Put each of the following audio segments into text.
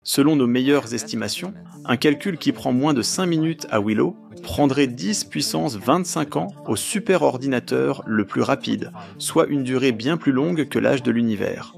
Selon nos meilleures estimations, un calcul qui prend moins de 5 minutes à Willow prendrait 10 puissance 25 ans au superordinateur le plus rapide, soit une durée bien plus longue que l'âge de l'univers.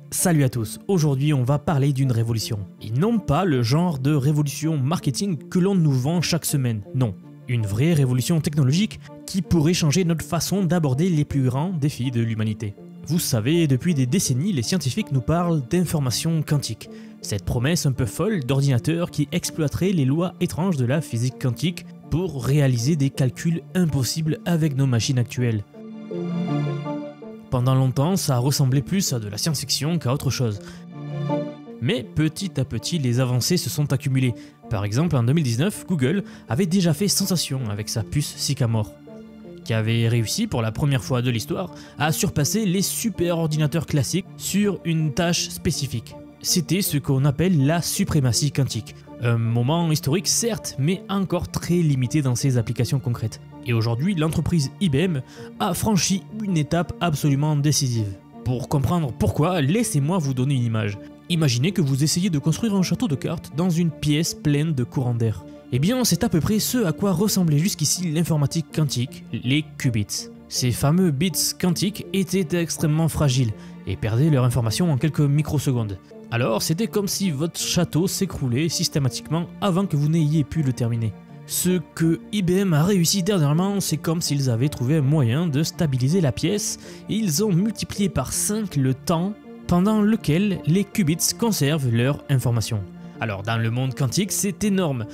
Salut à tous, aujourd'hui on va parler d'une révolution. Et non pas le genre de révolution marketing que l'on nous vend chaque semaine, non. Une vraie révolution technologique qui pourrait changer notre façon d'aborder les plus grands défis de l'humanité. Vous savez, depuis des décennies, les scientifiques nous parlent d'information quantique. Cette promesse un peu folle d'ordinateurs qui exploiteraient les lois étranges de la physique quantique pour réaliser des calculs impossibles avec nos machines actuelles. Pendant longtemps, ça ressemblait plus à de la science-fiction qu'à autre chose. Mais petit à petit, les avancées se sont accumulées. Par exemple, en 2019, Google avait déjà fait sensation avec sa puce Sycamore, qui avait réussi pour la première fois de l'histoire à surpasser les superordinateurs classiques sur une tâche spécifique. C'était ce qu'on appelle la suprématie quantique. Un moment historique certes, mais encore très limité dans ses applications concrètes. Et aujourd'hui, l'entreprise IBM a franchi une étape absolument décisive. Pour comprendre pourquoi, laissez-moi vous donner une image. Imaginez que vous essayez de construire un château de cartes dans une pièce pleine de courants d'air. Eh bien, c'est à peu près ce à quoi ressemblait jusqu'ici l'informatique quantique, les qubits. Ces fameux bits quantiques étaient extrêmement fragiles et perdaient leur information en quelques microsecondes. Alors, c'était comme si votre château s'écroulait systématiquement avant que vous n'ayez pu le terminer. Ce que IBM a réussi dernièrement, c'est comme s'ils avaient trouvé un moyen de stabiliser la pièce et ils ont multiplié par 5 le temps pendant lequel les qubits conservent leur information. Alors, dans le monde quantique, c'est énorme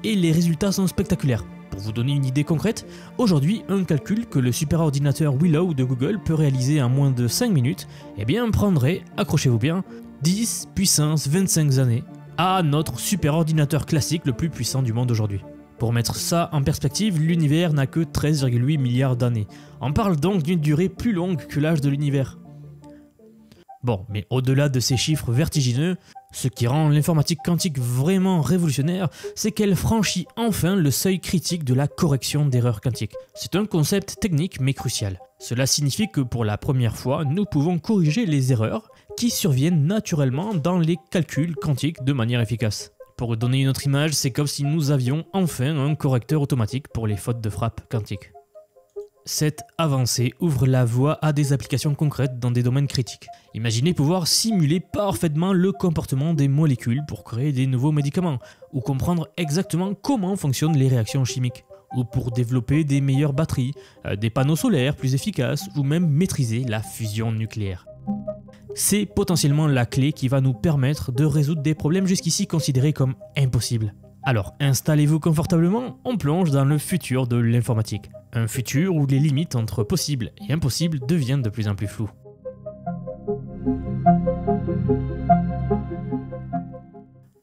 et les résultats sont spectaculaires. Pour vous donner une idée concrète, aujourd'hui, un calcul que le superordinateur Willow de Google peut réaliser en moins de 5 minutes, eh bien prendrait, accrochez-vous bien, 10 puissance 25 années à notre superordinateur classique le plus puissant du monde aujourd'hui. Pour mettre ça en perspective, l'univers n'a que 13,8 milliards d'années. On parle donc d'une durée plus longue que l'âge de l'univers. Bon, mais au-delà de ces chiffres vertigineux, ce qui rend l'informatique quantique vraiment révolutionnaire, c'est qu'elle franchit enfin le seuil critique de la correction d'erreurs quantiques. C'est un concept technique mais crucial. Cela signifie que pour la première fois, nous pouvons corriger les erreurs qui surviennent naturellement dans les calculs quantiques de manière efficace. Pour donner une autre image, c'est comme si nous avions enfin un correcteur automatique pour les fautes de frappe quantiques. Cette avancée ouvre la voie à des applications concrètes dans des domaines critiques. Imaginez pouvoir simuler parfaitement le comportement des molécules pour créer des nouveaux médicaments, ou comprendre exactement comment fonctionnent les réactions chimiques, ou pour développer des meilleures batteries, des panneaux solaires plus efficaces, ou même maîtriser la fusion nucléaire. C'est potentiellement la clé qui va nous permettre de résoudre des problèmes jusqu'ici considérés comme impossibles. Alors, installez-vous confortablement, on plonge dans le futur de l'informatique. Un futur où les limites entre possible et impossible deviennent de plus en plus floues.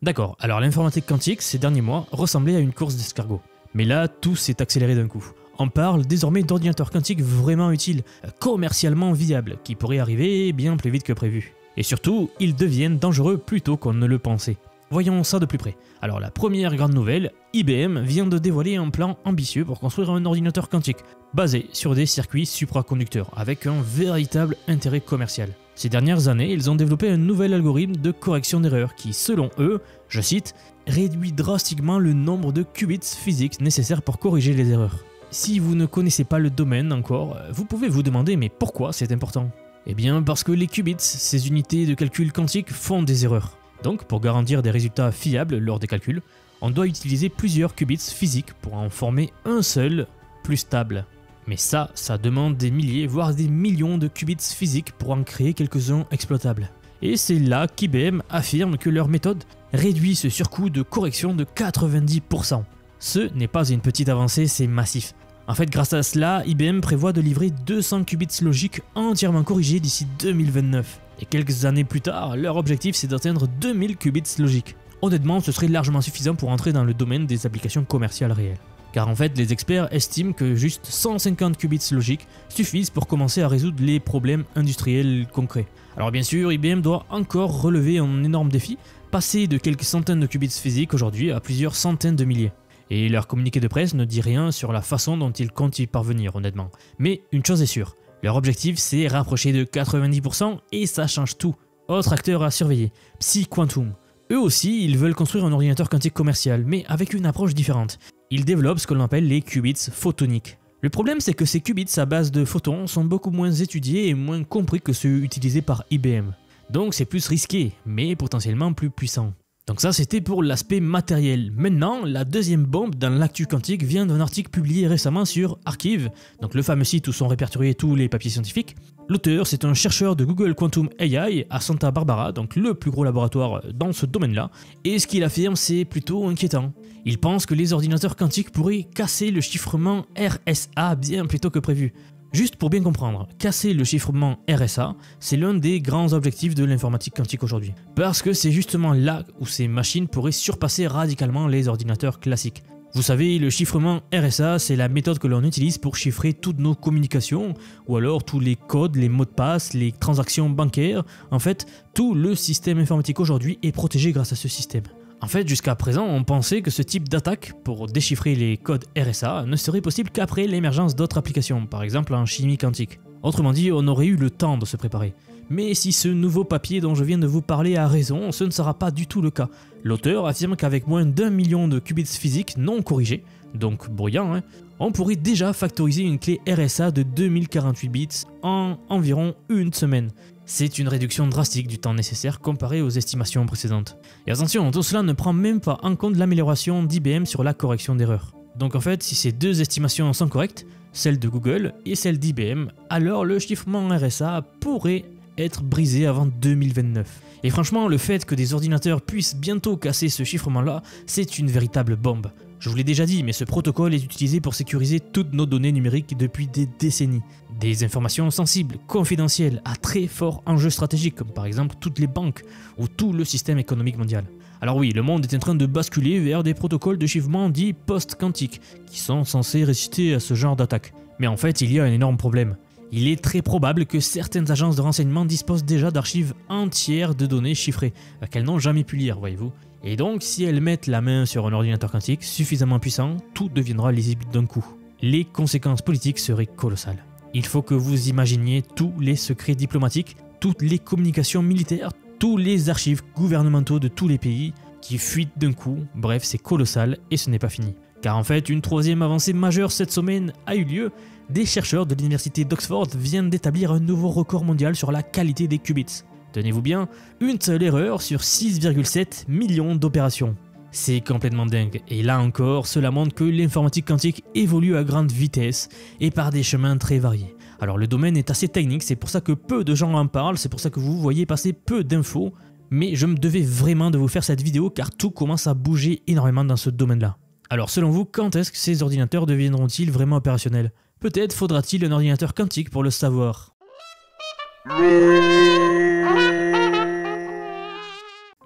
D'accord, alors l'informatique quantique, ces derniers mois, ressemblait à une course d'escargot. Mais là, tout s'est accéléré d'un coup. On parle désormais d'ordinateurs quantiques vraiment utiles, commercialement viables, qui pourraient arriver bien plus vite que prévu. Et surtout, ils deviennent dangereux plus tôt qu'on ne le pensait. Voyons ça de plus près. Alors la première grande nouvelle, IBM vient de dévoiler un plan ambitieux pour construire un ordinateur quantique, basé sur des circuits supraconducteurs, avec un véritable intérêt commercial. Ces dernières années, ils ont développé un nouvel algorithme de correction d'erreurs qui, selon eux, je cite, « réduit drastiquement le nombre de qubits physiques nécessaires pour corriger les erreurs ». Si vous ne connaissez pas le domaine encore, vous pouvez vous demander mais pourquoi c'est important ? Eh bien parce que les qubits, ces unités de calcul quantique, font des erreurs. Donc pour garantir des résultats fiables lors des calculs, on doit utiliser plusieurs qubits physiques pour en former un seul plus stable. Mais ça demande des milliers voire des millions de qubits physiques pour en créer quelques-uns exploitables. Et c'est là qu'IBM affirme que leur méthode réduit ce surcoût de correction de 90%. Ce n'est pas une petite avancée, c'est massif. En fait, grâce à cela, IBM prévoit de livrer 200 qubits logiques entièrement corrigés d'ici 2029. Et quelques années plus tard, leur objectif c'est d'atteindre 2000 qubits logiques. Honnêtement, ce serait largement suffisant pour entrer dans le domaine des applications commerciales réelles. Car en fait, les experts estiment que juste 150 qubits logiques suffisent pour commencer à résoudre les problèmes industriels concrets. Alors bien sûr, IBM doit encore relever un énorme défi, passer de quelques centaines de qubits physiques aujourd'hui à plusieurs centaines de milliers. Et leur communiqué de presse ne dit rien sur la façon dont ils comptent y parvenir honnêtement. Mais une chose est sûre, leur objectif c'est rapprocher de 90% et ça change tout. Autre acteur à surveiller, PsiQuantum, Eux aussi, ils veulent construire un ordinateur quantique commercial, mais avec une approche différente. Ils développent ce que l'on appelle les qubits photoniques. Le problème, c'est que ces qubits à base de photons sont beaucoup moins étudiés et moins compris que ceux utilisés par IBM. Donc c'est plus risqué, mais potentiellement plus puissant. Donc ça, c'était pour l'aspect matériel. Maintenant, la deuxième bombe dans l'actu quantique vient d'un article publié récemment sur Archive, donc le fameux site où sont répertoriés tous les papiers scientifiques. L'auteur, c'est un chercheur de Google Quantum AI à Santa Barbara, donc le plus gros laboratoire dans ce domaine-là, et ce qu'il affirme, c'est plutôt inquiétant. Il pense que les ordinateurs quantiques pourraient casser le chiffrement RSA bien plus tôt que prévu. Juste pour bien comprendre, casser le chiffrement RSA, c'est l'un des grands objectifs de l'informatique quantique aujourd'hui. Parce que c'est justement là où ces machines pourraient surpasser radicalement les ordinateurs classiques. Vous savez, le chiffrement RSA, c'est la méthode que l'on utilise pour chiffrer toutes nos communications, ou alors tous les codes, les mots de passe, les transactions bancaires. En fait, tout le système informatique aujourd'hui est protégé grâce à ce système. En fait, jusqu'à présent, on pensait que ce type d'attaque pour déchiffrer les codes RSA ne serait possible qu'après l'émergence d'autres applications, par exemple en chimie quantique. Autrement dit, on aurait eu le temps de se préparer. Mais si ce nouveau papier dont je viens de vous parler a raison, ce ne sera pas du tout le cas. L'auteur affirme qu'avec moins d'1 million de qubits physiques non corrigés, donc bruyants, on pourrait déjà factoriser une clé RSA de 2048 bits en environ une semaine. C'est une réduction drastique du temps nécessaire comparé aux estimations précédentes. Et attention, tout cela ne prend même pas en compte l'amélioration d'IBM sur la correction d'erreurs. Donc en fait, si ces deux estimations sont correctes, celle de Google et celle d'IBM, alors le chiffrement RSA pourrait être brisé avant 2029. Et franchement, le fait que des ordinateurs puissent bientôt casser ce chiffrement-là, c'est une véritable bombe. Je vous l'ai déjà dit, mais ce protocole est utilisé pour sécuriser toutes nos données numériques depuis des décennies. Des informations sensibles, confidentielles, à très fort enjeu stratégique, comme par exemple toutes les banques ou tout le système économique mondial. Alors oui, le monde est en train de basculer vers des protocoles de chiffrement dits post-quantiques, qui sont censés résister à ce genre d'attaque. Mais en fait, il y a un énorme problème. Il est très probable que certaines agences de renseignement disposent déjà d'archives entières de données chiffrées, qu'elles n'ont jamais pu lire, voyez-vous. Et donc, si elles mettent la main sur un ordinateur quantique suffisamment puissant, tout deviendra lisible d'un coup. Les conséquences politiques seraient colossales. Il faut que vous imaginiez tous les secrets diplomatiques, toutes les communications militaires, tous les archives gouvernementaux de tous les pays qui fuitent d'un coup. Bref, c'est colossal et ce n'est pas fini. Car en fait, une troisième avancée majeure cette semaine a eu lieu. Des chercheurs de l'université d'Oxford viennent d'établir un nouveau record mondial sur la qualité des qubits. Tenez-vous bien, une seule erreur sur 6,7 millions d'opérations. C'est complètement dingue, et là encore, cela montre que l'informatique quantique évolue à grande vitesse et par des chemins très variés. Alors le domaine est assez technique, c'est pour ça que peu de gens en parlent, c'est pour ça que vous voyez passer peu d'infos, mais je me devais vraiment de vous faire cette vidéo car tout commence à bouger énormément dans ce domaine-là. Alors selon vous, quand est-ce que ces ordinateurs deviendront-ils vraiment opérationnels? Peut-être faudra-t-il un ordinateur quantique pour le savoir.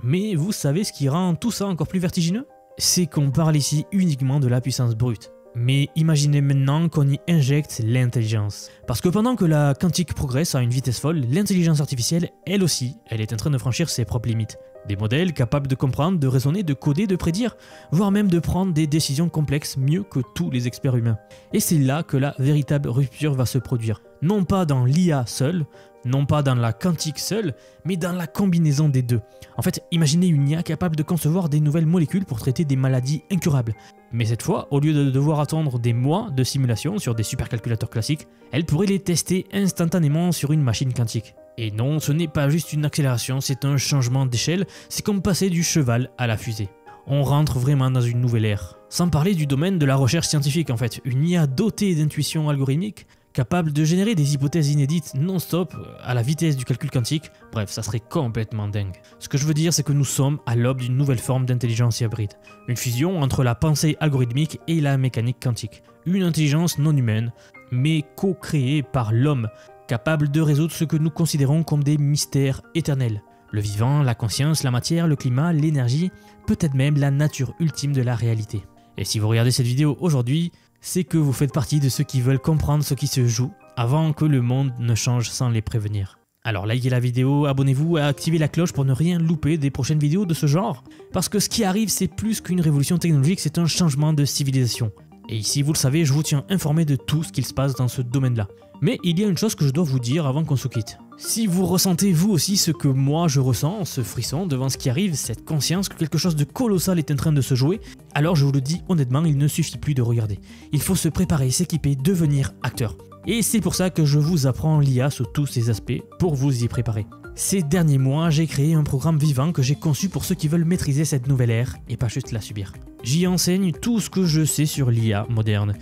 Mais vous savez ce qui rend tout ça encore plus vertigineux? C'est qu'on parle ici uniquement de la puissance brute. Mais imaginez maintenant qu'on y injecte l'intelligence. Parce que pendant que la quantique progresse à une vitesse folle, l'intelligence artificielle, elle aussi, elle est en train de franchir ses propres limites. Des modèles capables de comprendre, de raisonner, de coder, de prédire, voire même de prendre des décisions complexes mieux que tous les experts humains. Et c'est là que la véritable rupture va se produire. Non pas dans l'IA seule, non pas dans la quantique seule, mais dans la combinaison des deux. En fait, imaginez une IA capable de concevoir des nouvelles molécules pour traiter des maladies incurables. Mais cette fois, au lieu de devoir attendre des mois de simulation sur des supercalculateurs classiques, elle pourrait les tester instantanément sur une machine quantique. Et non, ce n'est pas juste une accélération, c'est un changement d'échelle, c'est comme passer du cheval à la fusée. On rentre vraiment dans une nouvelle ère. Sans parler du domaine de la recherche scientifique en fait, une IA dotée d'intuition algorithmique, capable de générer des hypothèses inédites non-stop à la vitesse du calcul quantique, bref, ça serait complètement dingue. Ce que je veux dire, c'est que nous sommes à l'aube d'une nouvelle forme d'intelligence hybride. Une fusion entre la pensée algorithmique et la mécanique quantique. Une intelligence non humaine, mais co-créée par l'homme, capable de résoudre ce que nous considérons comme des mystères éternels. Le vivant, la conscience, la matière, le climat, l'énergie, peut-être même la nature ultime de la réalité. Et si vous regardez cette vidéo aujourd'hui, c'est que vous faites partie de ceux qui veulent comprendre ce qui se joue avant que le monde ne change sans les prévenir. Alors likez la vidéo, abonnez-vous et activez la cloche pour ne rien louper des prochaines vidéos de ce genre. Parce que ce qui arrive, c'est plus qu'une révolution technologique, c'est un changement de civilisation. Et ici, vous le savez, je vous tiens informé de tout ce qu'il se passe dans ce domaine-là. Mais il y a une chose que je dois vous dire avant qu'on se quitte. Si vous ressentez vous aussi ce que moi je ressens, ce frisson devant ce qui arrive, cette conscience que quelque chose de colossal est en train de se jouer, alors je vous le dis honnêtement, il ne suffit plus de regarder. Il faut se préparer, s'équiper, devenir acteur. Et c'est pour ça que je vous apprends l'IA sous tous ses aspects, pour vous y préparer. Ces derniers mois, j'ai créé un programme vivant que j'ai conçu pour ceux qui veulent maîtriser cette nouvelle ère et pas juste la subir. J'y enseigne tout ce que je sais sur l'IA moderne.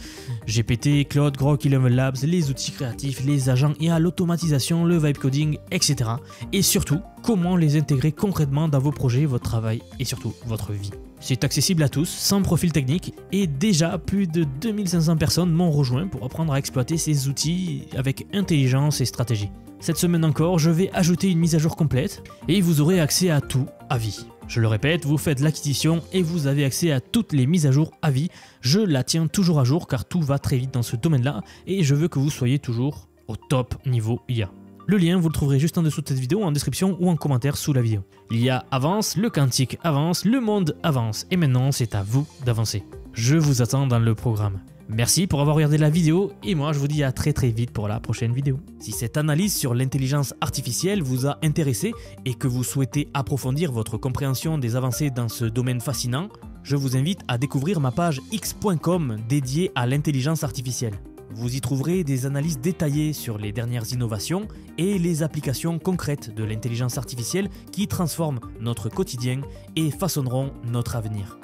GPT, Claude, Grok, Eleven Labs, les outils créatifs, les agents IA, l'automatisation, le vibe coding, etc. Et surtout, comment les intégrer concrètement dans vos projets, votre travail et surtout votre vie. C'est accessible à tous, sans profil technique, et déjà plus de 2500 personnes m'ont rejoint pour apprendre à exploiter ces outils avec intelligence et stratégie. Cette semaine encore, je vais ajouter une mise à jour complète et vous aurez accès à tout à vie. Je le répète, vous faites l'acquisition et vous avez accès à toutes les mises à jour à vie. Je la tiens toujours à jour car tout va très vite dans ce domaine-là et je veux que vous soyez toujours au top niveau IA. Le lien, vous le trouverez juste en dessous de cette vidéo, en description ou en commentaire sous la vidéo. L'IA avance, le quantique avance, le monde avance et maintenant c'est à vous d'avancer. Je vous attends dans le programme. Merci pour avoir regardé la vidéo et moi je vous dis à très vite pour la prochaine vidéo. Si cette analyse sur l'intelligence artificielle vous a intéressé et que vous souhaitez approfondir votre compréhension des avancées dans ce domaine fascinant, je vous invite à découvrir ma page x.com dédiée à l'intelligence artificielle. Vous y trouverez des analyses détaillées sur les dernières innovations et les applications concrètes de l'intelligence artificielle qui transforment notre quotidien et façonneront notre avenir.